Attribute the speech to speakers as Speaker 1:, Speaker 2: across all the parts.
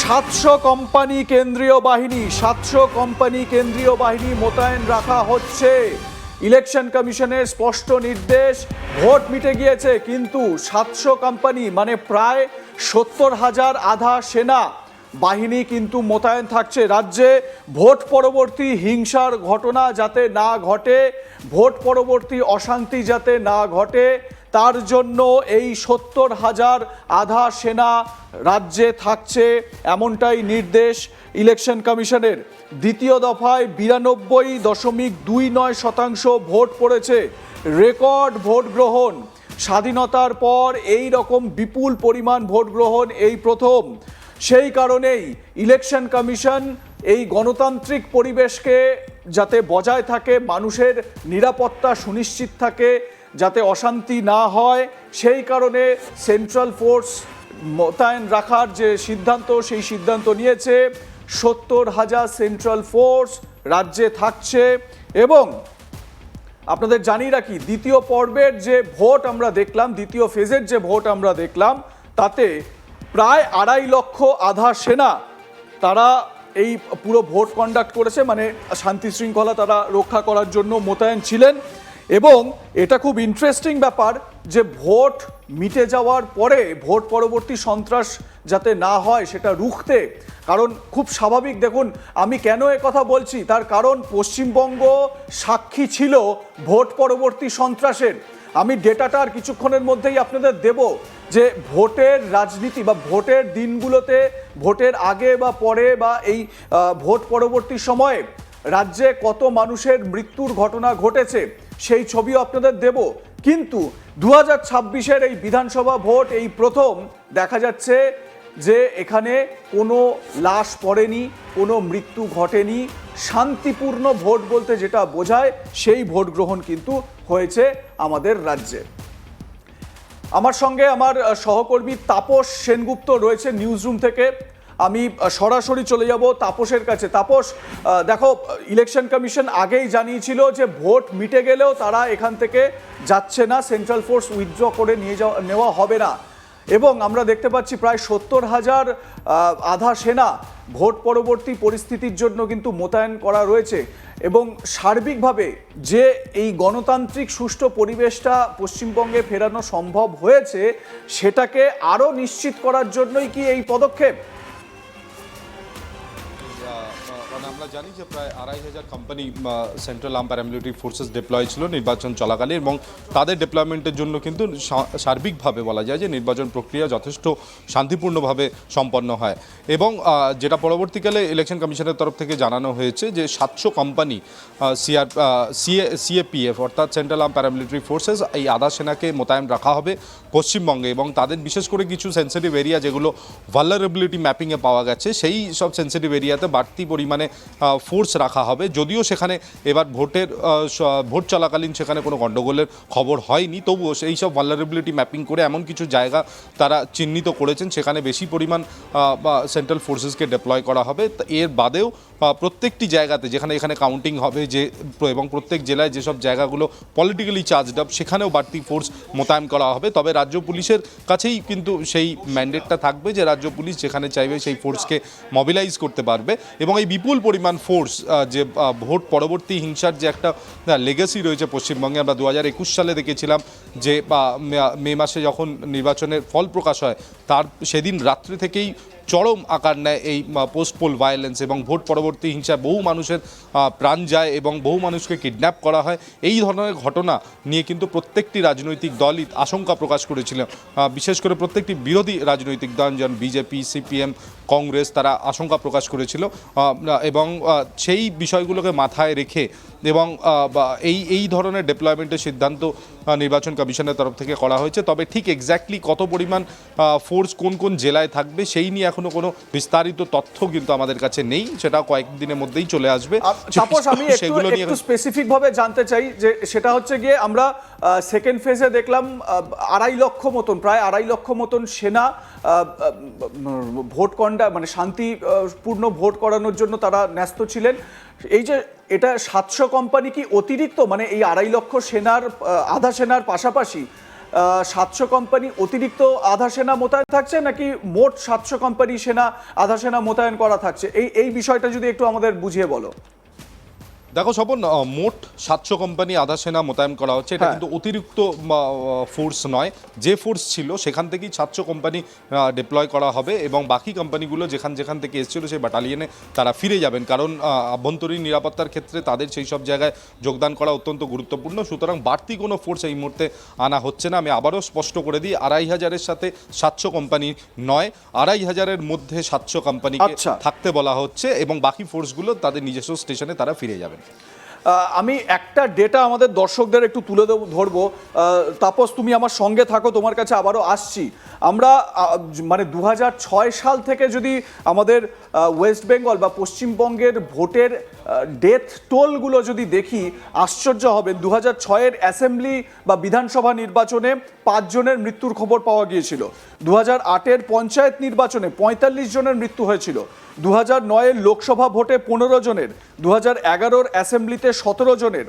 Speaker 1: 700 company কেন্দ্রীয় বাহিনী মোতায়েন রাখা হচ্ছে। ইলেকশন কমিশনের স্পষ্ট নির্দেশ, ভোট মিটে গিয়েছে কিন্তু 700 কোম্পানি মানে প্রায় 70,000 আধা সেনা বাহিনী কিন্তু মোতায়েন থাকছে রাজ্যে। ভোট পরবর্তী হিংসার ঘটনা যাতে না ঘটে, ভোট পরবর্তী অশান্তি যাতে না ঘটে, তার জন্য এই 70,000 আধা সেনা রাজ্যে থাকছে, এমনটাই নির্দেশ ইলেকশন কমিশনের। দ্বিতীয় দফায় 92.29% ভোট পড়েছে, রেকর্ড ভোট গ্রহণ। স্বাধীনতার পর এই রকম বিপুল পরিমাণ ভোট গ্রহণ এই প্রথম। সেই কারণেই ইলেকশন কমিশন এই গণতান্ত্রিক পরিবেশকে যাতে বজায় থাকে, মানুষের নিরাপত্তা সুনিশ্চিত থাকে, যাতে অশান্তি না হয়, সেই কারণে সেন্ট্রাল ফোর্স মোতায়েন রাখার যে সিদ্ধান্ত, সেই সিদ্ধান্ত নিয়েছে। 70,000 সেন্ট্রাল ফোর্স রাজ্যে থাকছে। এবং আপনাদের জানিয়ে রাখি, দ্বিতীয় পর্বের যে ভোট আমরা দেখলাম, দ্বিতীয় ফেজের যে ভোট আমরা দেখলাম, তাতে প্রায় 2.5 লক্ষ আধা সেনা তারা এই পুরো ভোট কন্ডাক্ট করেছে, মানে শান্তি শৃঙ্খলা তারা রক্ষা করার জন্য মোতায়েন ছিলেন। এবং এটা খুব ইন্টারেস্টিং ব্যাপার যে ভোট মিটে যাওয়ার পরে ভোট পরবর্তী সন্ত্রাস যাতে না হয় সেটা রুখতে, কারণ খুব স্বাভাবিক, দেখুন আমি কেন এ কথা বলছি তার কারণ পশ্চিমবঙ্গ সাক্ষী ছিল ভোট পরবর্তী সন্ত্রাসের। আমি ডেটাটা আর কিছুক্ষণের মধ্যেই আপনাদের দেব যে ভোটের রাজনীতি বা ভোটের দিনগুলোতে, ভোটের আগে বা পরে বা এই ভোট পরবর্তী সময়ে রাজ্যে কত মানুষের মৃত্যুর ঘটনা ঘটেছে সেই ছবিও আপনাদের দেব। কিন্তু 2026-এর এই বিধানসভা ভোট এই প্রথম দেখা যাচ্ছে যে এখানে কোনো লাশ পড়েনি, কোনো মৃত্যু ঘটেনি। শান্তিপূর্ণ ভোট বলতে যেটা বোঝায় সেই ভোট গ্রহণ কিন্তু হয়েছে আমাদের রাজ্যে। আমার সঙ্গে আমার সহকর্মী তাপস সেনগুপ্ত রয়েছে নিউজ রুম থেকে। আমি সরাসরি চলে যাব তাপসের কাছে। তাপস, দেখো ইলেকশন কমিশন আগেই জানিয়েছিল যে ভোট মিটে গেলেও তারা এখান থেকে যাচ্ছে না, সেন্ট্রাল ফোর্স উইথড্র করে নেওয়া হবে না। এবং আমরা দেখতে পাচ্ছি প্রায় 70,000 আধা সেনা ভোট পরবর্তী পরিস্থিতির জন্য কিন্তু মোতায়েন করা রয়েছে। এবং সার্বিকভাবে যে এই গণতান্ত্রিক সুষ্ঠু পরিবেশটা পশ্চিমবঙ্গে ফেরানো সম্ভব হয়েছে, সেটাকে আরও নিশ্চিত করার জন্যই কি এই পদক্ষেপ?
Speaker 2: আমরা জানি যে প্রায় 2,500 company central arm paramilitary forces deploy ছিল নির্বাচন চলাকালীন, এবং তাদের ডিপ্লয়মেন্টের জন্য কিন্তু সার্বিকভাবে বলা যায় যে নির্বাচন প্রক্রিয়া যথেষ্ট শান্তিপূর্ণভাবে সম্পন্ন হয়। এবং যেটা পরবর্তীকালে ইলেকশন কমিশনের তরফ থেকে জানানো হয়েছে যে 700 কোম্পানি সিএপিএফ অর্থাৎ সেন্ট্রাল আর্ম প্যারামিলিটারি ফোর্সেস এই আধা সেনাকে মোতায়েন রাখা হবে পশ্চিমবঙ্গে, এবং তাদের বিশেষ করে কিছু সেন্সিটিভ এরিয়া যেগুলো ভালনারেবিলিটি ম্যাপিংয়ে পাওয়া গেছে, সেই সব সেন্সিটিভ এরিয়াতে বাড়তি পরিমাণে ফোর্স রাখা হবে। যদিও সেখানে এবার ভোট চলাকালীন সেখানে কোনো গণ্ডগোলের খবর হয়নি, তবুও সেই সব ভালনারেবিলিটি ম্যাপিং করে এমন কিছু জায়গা তারা চিহ্নিত করেছেন সেখানে বেশি পরিমাণ সেন্ট্রাল ফোর্সেসকে ডিপ্লয় করা হবে। এর বাদেও প্রত্যেকটি জায়গাতে যেখানে এখানে কাউন্টিং হবে যে, এবং প্রত্যেক জেলায় যেসব জায়গাগুলো পলিটিক্যালি চার্জড আপ সেখানেও বাড়তি ফোর্স মোতায়েন করা হবে। তবে রাজ্য পুলিশের কাছেই কিন্তু সেই ম্যান্ডেটটা থাকবে যে রাজ্য পুলিশ যেখানে চাইবে সেই ফোর্সকে মোবিলাইজ করতে পারবে। এবং এই বিপুল পরিমাণ ফোর্স যে ভোট পরবর্তী হিংসার যে একটা লেগেসি রয়েছে পশ্চিমবঙ্গে, আমরা 2021 সালে দেখেছিলাম যে মে মাসে যখন নির্বাচনের ফল প্রকাশ হয় তার সেদিন রাত্রি থেকেই চরম আকার নেয় এই পোস্ট পোল ভায়োলেন্স, এবং ভোট পরবর্তী হিংসায় বহু মানুষের প্রাণ যায় এবং বহু মানুষকে কিডন্যাপ করা হয়। এই ধরনের ঘটনা নিয়ে কিন্তু প্রত্যেকটি রাজনৈতিক দলই আশঙ্কা প্রকাশ করেছিল, বিশেষ করে প্রত্যেকটি বিরোধী রাজনৈতিক দল যেমন বিজেপি, সিপিএম, কংগ্রেস, তারা আশঙ্কা প্রকাশ করেছিল। এবং সেই বিষয়গুলোকে মাথায় রেখে এবং এই ধরনের ডিপ্লয়মেন্টের সিদ্ধান্ত নির্বাচন কমিশনের তরফ থেকে করা হয়েছে। তবে ঠিক এক্স্যাক্টলি কত পরিমাণ ফোর্স কোন কোন জেলায় থাকবে সেই নিয়ে এখনো কোনো বিস্তারিত তথ্য কিন্তু আমাদের কাছে নেই, সেটা কয়েকদিনের মধ্যেই চলে আসবে।
Speaker 1: তাপস, আমি একটু স্পেসিফিক ভাবে জানতে চাই যে সেটা হচ্ছে গিয়ে আমরা সেকেন্ড ফেজে দেখলাম 2.5 লক্ষ মতন, প্রায় 2.5 লক্ষ মতন সেনা ভোট মানে শান্তিপূর্ণ ভোট করানোর জন্য তারা ন্যস্ত ছিলেন। এই যে এটা 700 কোম্পানি কি অতিরিক্ত, মানে এই 2.5 লক্ষ সেনার আধা সেনার পাশাপাশি 700 কোম্পানি অতিরিক্ত আধা সেনা মোতায়েন থাকছে, নাকি মোট 700 কোম্পানি আধা সেনা মোতায়েন করা থাকছে? এই বিষয়টা যদি একটু আমাদের বুঝিয়ে বলো।
Speaker 2: দেখো স্বপন, মোট 700 কোম্পানি আধা সেনা মোতায়েন করা হচ্ছে, এটা কিন্তু অতিরিক্ত ফোর্স নয়। যে ফোর্স ছিল সেখান থেকেই 700 কোম্পানি ডিপ্লয় করা হবে এবং বাকি কোম্পানিগুলো যেখান থেকে এসেছিল সেই ব্যাটালিয়নে তারা ফিরে যাবেন, কারণ আভ্যন্তরীণ নিরাপত্তার ক্ষেত্রে তাদের সেই সব জায়গায় যোগদান করা অত্যন্ত গুরুত্বপূর্ণ। সুতরাং বাড়তি কোনো ফোর্স এই মুহূর্তে আনা হচ্ছে না। আমি আবারও স্পষ্ট করে দিই, 2500-এর সাথে 700 কোম্পানি নয়, 2500-এর মধ্যে 700 কোম্পানিকে থাকতে বলা হচ্ছে এবং বাকি ফোর্সগুলো তাদের নিজস্ব স্টেশনে তারা ফিরে যাবেন।
Speaker 1: আমি একটা ডেটা আমাদের দর্শকদের একটু তুলে ধরবো। তাপস, তুমি আমার সঙ্গে থাকো, তোমার কাছে আবারও আসছি। আমরা মানে 2006 সাল থেকে যদি আমাদের ওয়েস্ট বেঙ্গল বা পশ্চিমবঙ্গের ভোটের ডেথ টোলগুলো যদি দেখি, আশ্চর্য হবে। 2006-এর অ্যাসেম্বলি বা বিধানসভা নির্বাচনে 5 জনের মৃত্যুর খবর পাওয়া গিয়েছিল। 2008-এর পঞ্চায়েত নির্বাচনে 45 জনের মৃত্যু হয়েছিল। 2009-এর লোকসভা ভোটে 15 জনের, 2011-র অ্যাসেম্বলিতে 17 জনের,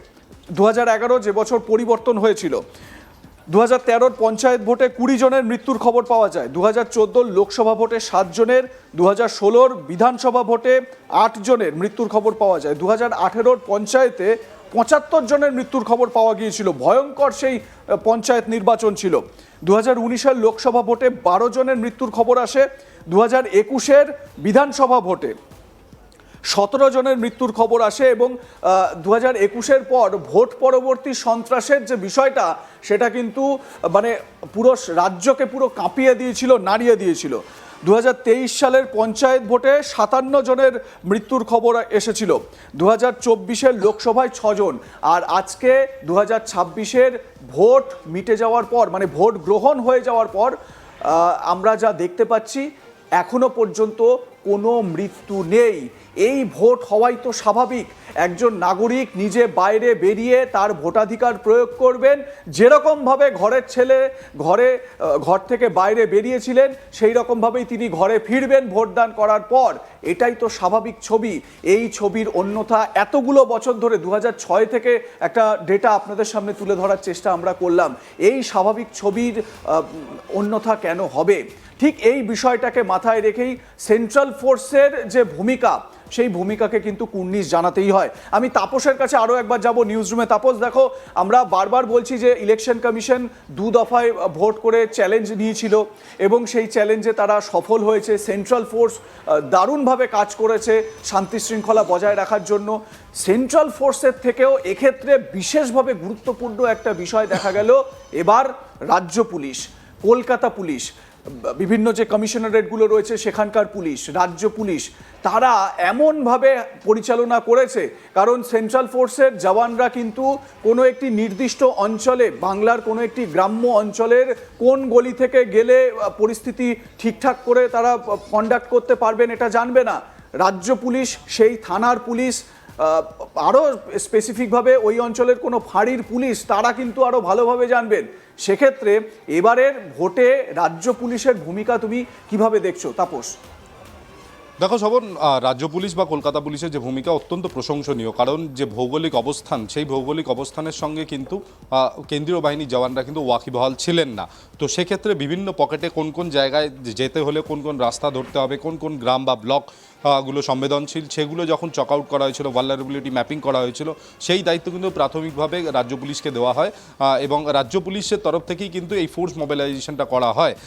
Speaker 1: 2011 যে বছর পরিবর্তন হয়েছিল। 2013-র পঞ্চায়েত ভোটে 20 জনের মৃত্যুর খবর পাওয়া যায়। 2014-র লোকসভা ভোটে 7 জনের, 2016-র বিধানসভা ভোটে 8 জনের মৃত্যুর খবর পাওয়া যায়। 2018-র পঞ্চায়েতে 75 জনের মৃত্যুর খবর পাওয়া গিয়েছিল। ভয়ঙ্কর সেই পঞ্চায়েত নির্বাচন ছিল। 2019-এর লোকসভা ভোটে 12 জনের মৃত্যুর খবর আসে। 2021-এর বিধানসভা ভোটে 17 জনের মৃত্যুর খবর আসে এবং 2021-এর পর ভোট পরবর্তী সন্ত্রাসের যে বিষয়টা, সেটা কিন্তু মানে পুরো রাজ্যকে পুরো কাঁপিয়ে দিয়েছিল, নাড়িয়ে দিয়েছিল। 2023 সালের পঞ্চায়েত ভোটে 57 জনের মৃত্যুর খবর এসেছিল। 2024-এর লোকসভায় 6 জন। আর আজকে 2026-এর ভোট মিটে যাওয়ার পর, মানে ভোট গ্রহণ হয়ে যাওয়ার পর আমরা যা দেখতে পাচ্ছি, এখনো পর্যন্ত কোনো মৃত্যু নেই। এই ভোট হওয়াই তো স্বাভাবিক। একজন নাগরিক নিজে বাইরে বেরিয়ে তার ভোটাধিকার প্রয়োগ করবেন, যেরকমভাবে ঘরের ছেলে ঘর থেকে বাইরে বেরিয়েছিলেন সেই রকমভাবেই তিনি ঘরে ফিরবেন ভোটদান করার পর। এটাই তো স্বাভাবিক ছবি। এই ছবির অন্যথা এতগুলো বছর ধরে 2006 থেকে একটা ডেটা আপনাদের সামনে তুলে ধরার চেষ্টা আমরা করলাম। এই স্বাভাবিক ছবির অন্যথা কেন হবে? ঠিক এই বিষয়টাকে মাথায় রেখেই সেন্ট্রাল ফোর্সের যে ভূমিকা, সেই ভূমিকাকে কিন্তু কুর্নিশ জানাতেই হয়। আমি তাপসের কাছে আরও একবার যাব নিউজ রুমে। তাপস, দেখো, আমরা বারবার বলছি যে ইলেকশন কমিশন 2 দফায় ভোট করে চ্যালেঞ্জ নিয়েছিল এবং সেই চ্যালেঞ্জে তারা সফল হয়েছে। সেন্ট্রাল ফোর্স দারুণভাবে কাজ করেছে শান্তি শৃঙ্খলা বজায় রাখার জন্য। সেন্ট্রাল ফোর্সের থেকেও এক্ষেত্রে বিশেষভাবে গুরুত্বপূর্ণ একটা বিষয় দেখা গেল এবার রাজ্য পুলিশ, কলকাতা পুলিশ, বিভিন্ন যে কমিশনারেটগুলো রয়েছে সেখানকার পুলিশ, রাজ্য পুলিশ, তারা এমনভাবে পরিচালনা করেছে। কারণ সেন্ট্রাল ফোর্সের জওয়ানরা কিন্তু কোনো একটি নির্দিষ্ট অঞ্চলে, বাংলার কোনো একটি গ্রাম্য অঞ্চলের কোন গলি থেকে গেলে পরিস্থিতি ঠিকঠাক করে তারা কন্ডাক্ট করতে পারবেন এটা জানবে না। রাজ্য পুলিশ, সেই থানার পুলিশ, আরও স্পেসিফিকভাবে ওই অঞ্চলের কোনো ফাঁড়ির পুলিশ, তারা কিন্তু আরও ভালোভাবে জানবেন। সেক্ষেত্রে এবারের ভোটে রাজ্য পুলিশের ভূমিকা তুমি কিভাবে দেখছো, তাপস?
Speaker 2: দেখো শোভন, রাজ্য পুলিশ বা কলকাতা পুলিশের যে ভূমিকা অত্যন্ত প্রশংসনীয়, কারণ যে ভৌগোলিক অবস্থান, সেই ভৌগোলিক অবস্থানের সঙ্গে কিন্তু কেন্দ্রীয় বাহিনীর জওয়ানরা কিন্তু ওয়াকিবহাল ছিলেন না। তো সেক্ষেত্রে বিভিন্ন পকেটে কোন কোন জায়গায় যেতে হলে কোন কোন রাস্তা ধরতে হবে, কোন কোন গ্রাম বা ব্লক গুলো সংবেদনশীল, সেগুলো যখন চক আউট করা হয়েছিল, ভালনারেবিলিটি ম্যাপিং করা হয়েছিল, সেই দায়িত্ব কিন্তু প্রাথমিকভাবে রাজ্য পুলিশকে দেওয়া হয় এবং রাজ্য পুলিশের তরফ থেকেই কিন্তু এই ফোর্স মোবিলাইজেশনটা করা হয়।